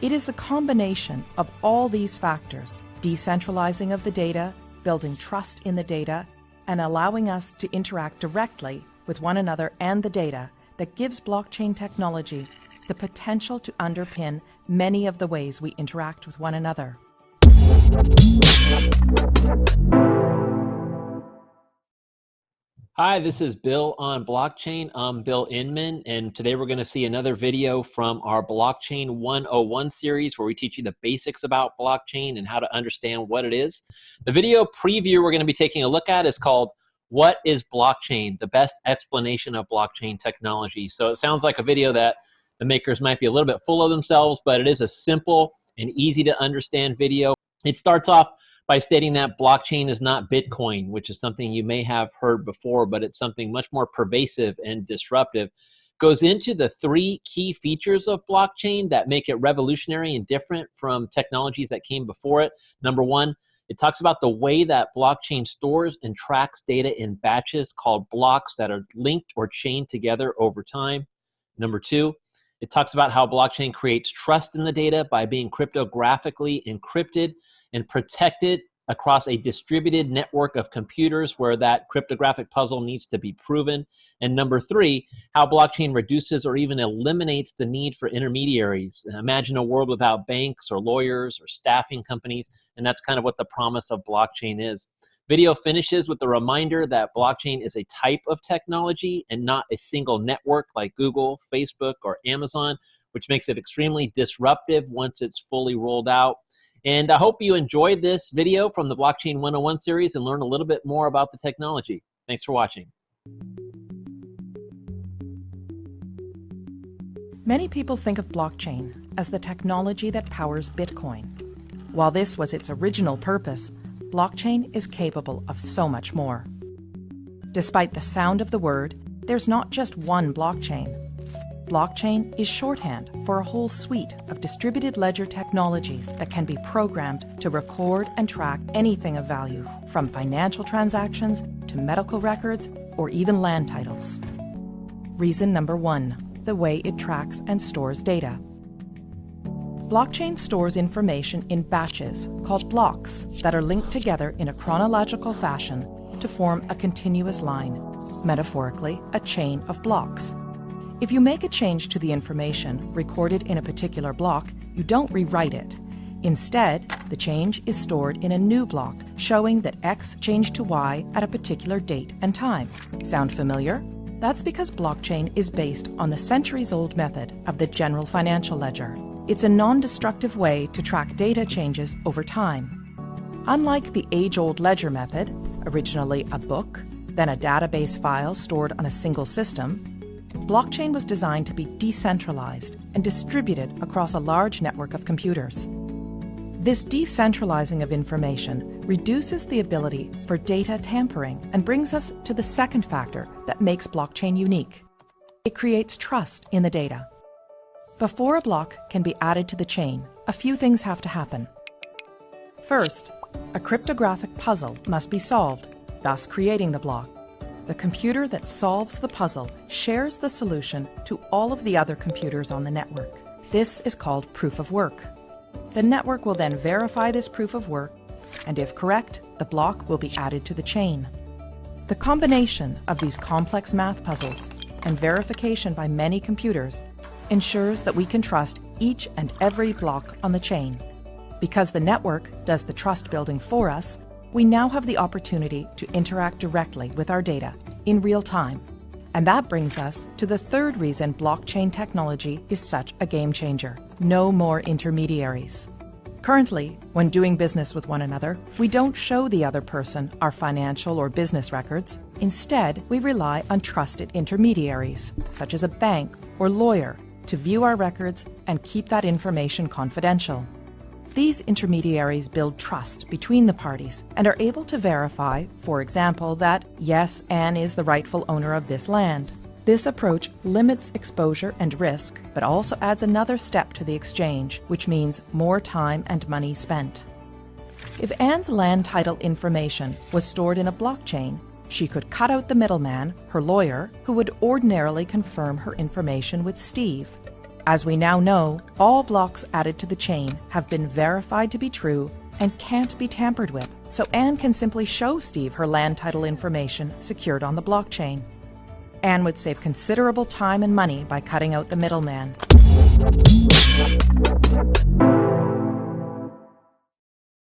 It is the combination of all these factors, decentralizing of the data, building trust in the data, and allowing us to interact directly with one another and the data, that gives blockchain technology the potential to underpin many of the ways we interact with one another. Hi, this is Bill on Blockchain. I'm Bill Inman, and today we're going to see another video from our Blockchain 101 series where we teach you the basics about blockchain and how to understand what it is. The video preview we're going to be taking a look at is called What is Blockchain? The Best Explanation of Blockchain Technology. So it sounds like a video that the makers might be a little bit full of themselves, but it is a simple and easy to understand video. It starts off by stating that blockchain is not Bitcoin, which is something you may have heard before, but it's something much more pervasive and disruptive. Goes into the three key features of blockchain that make it revolutionary and different from technologies that came before it. Number one, it talks about the way that blockchain stores and tracks data in batches called blocks that are linked or chained together over time. Number two, it talks about how blockchain creates trust in the data by being cryptographically encrypted and protected across a distributed network of computers where that cryptographic puzzle needs to be proven. And number three, how blockchain reduces or even eliminates the need for intermediaries. Imagine a world without banks or lawyers or staffing companies, and that's kind of what the promise of blockchain is. Video finishes with a reminder that blockchain is a type of technology and not a single network like Google, Facebook, or Amazon, which makes it extremely disruptive once it's fully rolled out. And I hope you enjoyed this video from the Blockchain 101 series and learn a little bit more about the technology. Thanks for watching. Many people think of blockchain as the technology that powers Bitcoin. While this was its original purpose, blockchain is capable of so much more. Despite the sound of the word, there's not just one blockchain. Blockchain is shorthand for a whole suite of distributed ledger technologies that can be programmed to record and track anything of value, from financial transactions to medical records or even land titles. Reason number one, the way it tracks and stores data. Blockchain stores information in batches called blocks that are linked together in a chronological fashion to form a continuous line, metaphorically, a chain of blocks. If you make a change to the information recorded in a particular block, you don't rewrite it. Instead, the change is stored in a new block, showing that X changed to Y at a particular date and time. Sound familiar? That's because blockchain is based on the centuries-old method of the general financial ledger. It's a non-destructive way to track data changes over time. Unlike the age-old ledger method, originally a book, then a database file stored on a single system, blockchain was designed to be decentralized and distributed across a large network of computers. This decentralizing of information reduces the ability for data tampering and brings us to the second factor that makes blockchain unique. It creates trust in the data. Before a block can be added to the chain, a few things have to happen. First, a cryptographic puzzle must be solved, thus creating the block. The computer that solves the puzzle shares the solution to all of the other computers on the network. This is called proof of work. The network will then verify this proof of work, and if correct, the block will be added to the chain. The combination of these complex math puzzles and verification by many computers ensures that we can trust each and every block on the chain. Because the network does the trust building for us, we now have the opportunity to interact directly with our data in real time. And that brings us to the third reason blockchain technology is such a game changer. No more intermediaries. Currently, when doing business with one another, we don't show the other person our financial or business records. Instead, we rely on trusted intermediaries, such as a bank or lawyer, to view our records and keep that information confidential. These intermediaries build trust between the parties and are able to verify, for example, that, yes, Anne is the rightful owner of this land. This approach limits exposure and risk, but also adds another step to the exchange, which means more time and money spent. If Anne's land title information was stored in a blockchain, she could cut out the middleman, her lawyer, who would ordinarily confirm her information with Steve. As we now know, all blocks added to the chain have been verified to be true and can't be tampered with, so Anne can simply show Steve her land title information secured on the blockchain. Anne would save considerable time and money by cutting out the middleman.